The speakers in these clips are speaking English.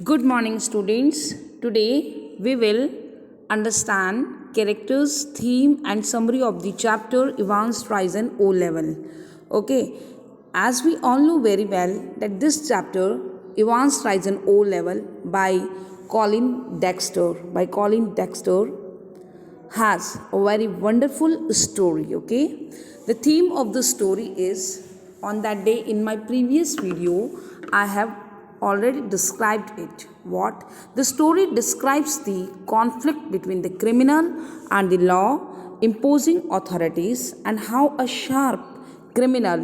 Good morning, students. Today we will understand characters, theme, and summary of the chapter Ivan Streisand O level. Okay, as we all know very well that this chapter Ivan Streisand O level by Colin Dexter has a very wonderful story. Okay, the theme of the story is on that day in my previous video I have already described it. What the story describes the conflict between the criminal and the law imposing authorities, and how a sharp criminal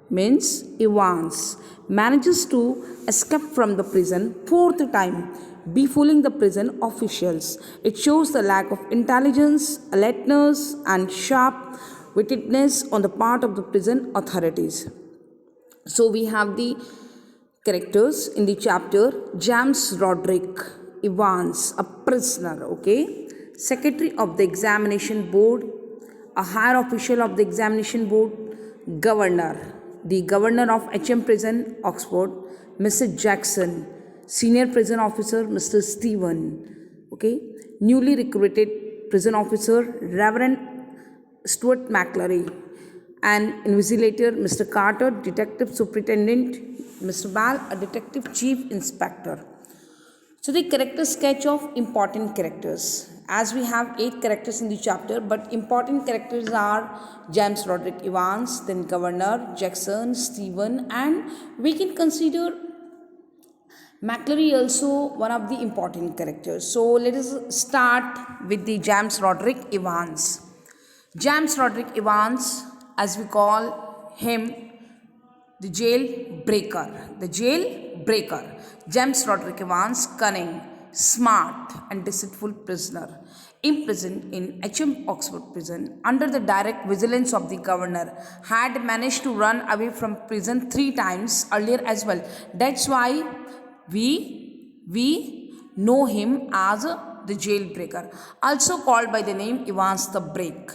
means Evans manages to escape from the prison fourth time, befooling the prison officials. It shows the lack of intelligence, alertness, and sharp wittedness on the part of the prison authorities. So we have the characters in the chapter. James Roderick Evans, a prisoner, okay, secretary of the examination board, a higher official of the examination board, governor, the governor of HM prison Oxford, Mr. Jackson, senior prison officer Mr. Stephen, okay, newly recruited prison officer Reverend Stuart McClary, and invigilator Mr. Carter, detective superintendent Mr. Ball, a detective chief inspector. So the character sketch of important characters. As we have 8 characters in the chapter, but important characters are James Roderick Evans, then Governor, Jackson, Stephen, and we can consider McClary also one of the important characters. So let us start with the James Roderick Evans. James Roderick Evans, as we call him, the jailbreaker. The jailbreaker. James Roderick Evans, cunning, smart, and deceitful prisoner, imprisoned in HM Oxford prison under the direct vigilance of the governor, had managed to run away from prison 3 times earlier as well. That's why we know him as the jailbreaker, also called by the name Evans the Break.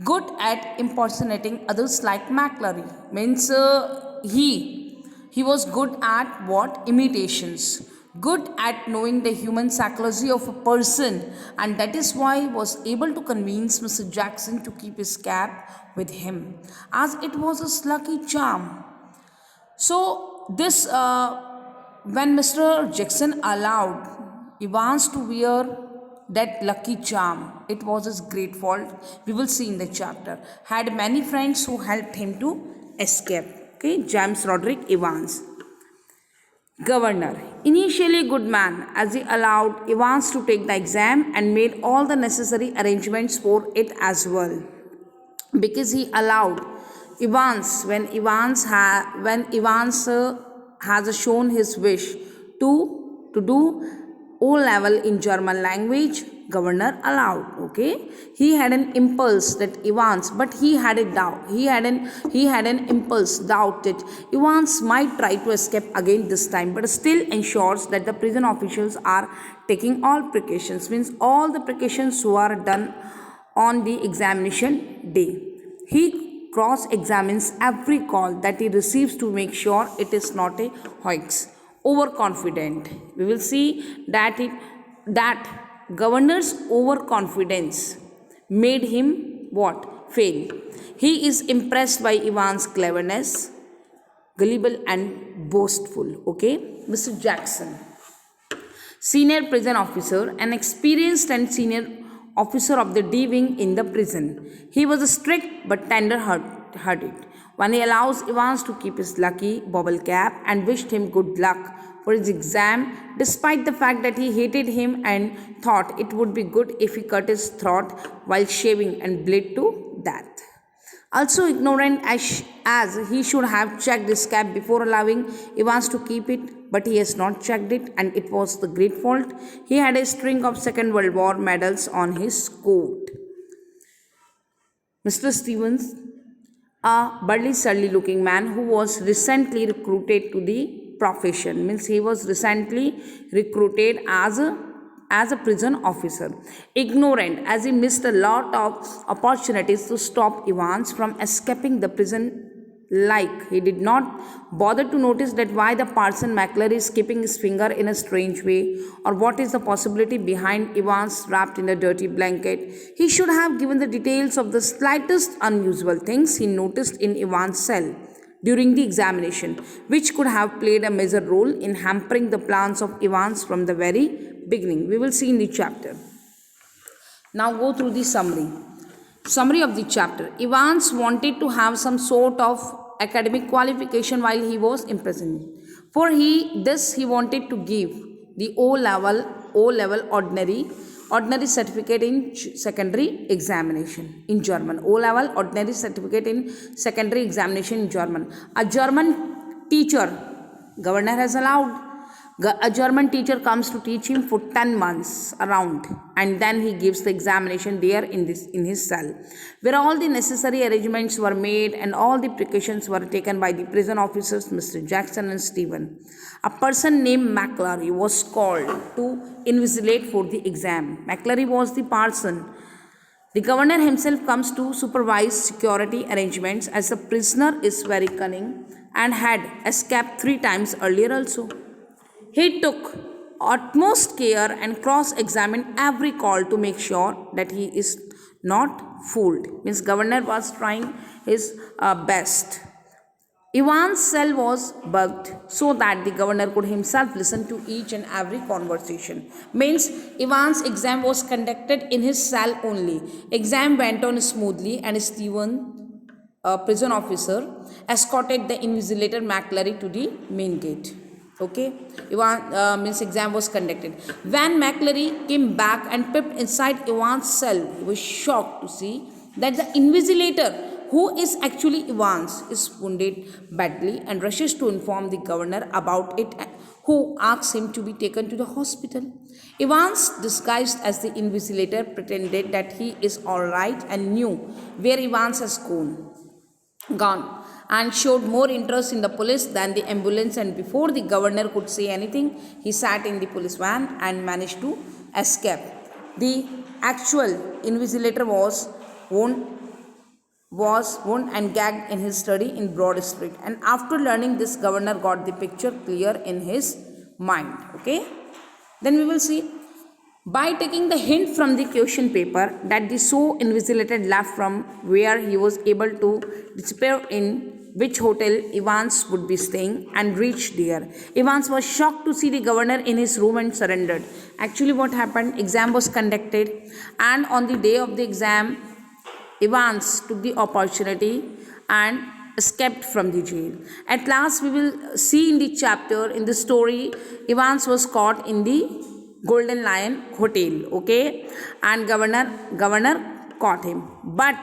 Good at impersonating others like McClary, means he was good at what? Imitations. Good at knowing the human psychology of a person, and that is why he was able to convince Mr. Jackson to keep his cap with him, as it was his lucky charm. So this when Mr. Jackson allowed Evans to wear that lucky charm, it was his great fault. We will see in the chapter. Had many friends who helped him to escape. Okay, James Roderick Evans. Governor, initially good man, as he allowed Evans to take the exam and made all the necessary arrangements for it as well. Because he allowed Evans, when Evans has shown his wish to do O level in German language, governor allowed. Okay, he had an impulse that Evans, but he had a doubt. He had an impulse doubt that Evans might try to escape again this time, but still ensures that the prison officials are taking all precautions. Means all the precautions were done on the examination day. He cross-examines every call that he receives to make sure it is not a hoax. Overconfident. We will see that governor's overconfidence made him what? Fail. He is impressed by Evans' cleverness, gullible and boastful. Okay, Mr. Jackson, senior prison officer, an experienced and senior officer of the D wing in the prison. He was strict but tender-hearted. When he allows Evans to keep his lucky bobble cap and wished him good luck for his exam, despite the fact that he hated him and thought it would be good if he cut his throat while shaving and bled to death. Also ignorant as he should have checked his cap before allowing Evans to keep it, but he has not checked it, and it was the great fault. He had a string of Second World War medals on his coat. Mr. Stevens, a burly, surly looking man who was recently recruited to the profession, means he was recently recruited as a prison officer. Ignorant, as he missed a lot of opportunities to stop Evans from escaping the prison like he did not bother to notice that why the Parson McClary is keeping his finger in a strange way, or what is the possibility behind Evans wrapped in a dirty blanket. He should have given the details of the slightest unusual things he noticed in Evans' cell during the examination, which could have played a major role in hampering the plans of Evans from the very beginning. We will see in the chapter. Now go through the summary. Summary of the chapter. Evans wanted to have some sort of academic qualification while he was imprisoned. For he wanted to give the O level ordinary certificate in secondary examination in German. O-level ordinary certificate in secondary examination in German. A German teacher, governor has allowed. A German teacher comes to teach him for 10 months around, and then he gives the examination there in his cell, where all the necessary arrangements were made and all the precautions were taken by the prison officers, Mr. Jackson and Stephen. A person named McClary was called to invigilate for the exam. McClary was the parson. The governor himself comes to supervise security arrangements, as the prisoner is very cunning and had escaped 3 times earlier also. He took utmost care and cross-examined every call to make sure that he is not fooled. Means governor was trying his best. Evans' cell was bugged so that the governor could himself listen to each and every conversation. Means Evans' exam was conducted in his cell only. Exam went on smoothly, and Stephen, a prison officer, escorted the invigilator McClary to the main gate. Okay, means exam was conducted. When McClary came back and peeped inside Evans' cell, he was shocked to see that the invigilator, who is actually Evans, is wounded badly and rushes to inform the governor about it, who asks him to be taken to the hospital. Evans, disguised as the invigilator, pretended that he is all right and knew where Evans has gone, and showed more interest in the police than the ambulance, and before the governor could say anything, he sat in the police van and managed to escape. The actual invigilator was wounded and gagged in his study in Broad Street, and after learning this, governor got the picture clear in his mind. Okay, then we will see. By taking the hint from the question paper that the so invigilated left from, where he was able to disappear in which hotel Evans would be staying, and reached there. Evans was shocked to see the governor in his room and surrendered. Actually, what happened? Exam was conducted, and on the day of the exam, Evans took the opportunity and escaped from the jail. At last, we will see in the chapter, in the story, Evans was caught in the Golden Lion Hotel, okay, and governor caught him. But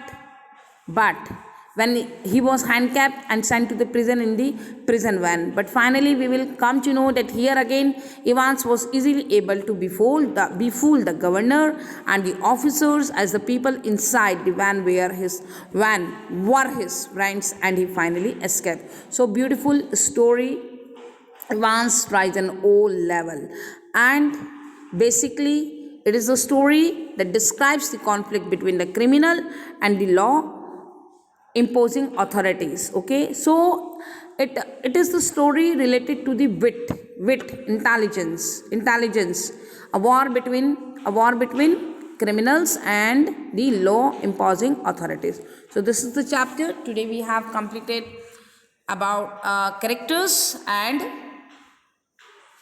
when he was handcuffed and sent to the prison in the prison van. But finally, we will come to know that here again, Evans was easily able to befool the governor and the officers, as the people inside the van were his friends, and he finally escaped. So beautiful story. Evans tries an O-level, and basically it is a story that describes the conflict between the criminal and the law imposing authorities. Okay, so it is the story related to the wit, intelligence, a war between criminals and the law imposing authorities. So this is the chapter. Today we have completed about characters and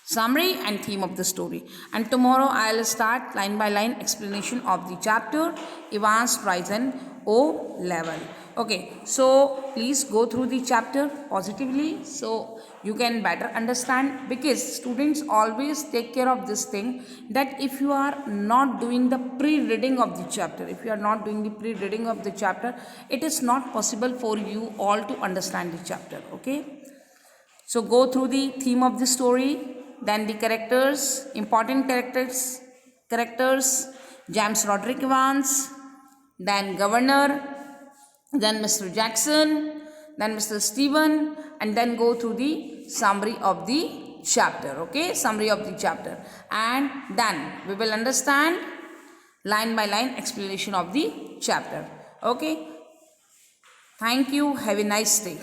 summary and theme of the story, and tomorrow I will start line by line explanation of the chapter Evans tries an O-level. Okay, so please go through the chapter positively so you can better understand, because students always take care of this thing, that if you are not doing the pre-reading of the chapter, it is not possible for you all to understand the chapter. Okay, so go through the theme of the story, then the characters, important characters, James Roderick Evans, then governor, then Mr. Jackson, then Mr. Stephen, and then go through the summary of the chapter. Okay, summary of the chapter, and then we will understand line by line explanation of the chapter. Okay, thank you. Have a nice day.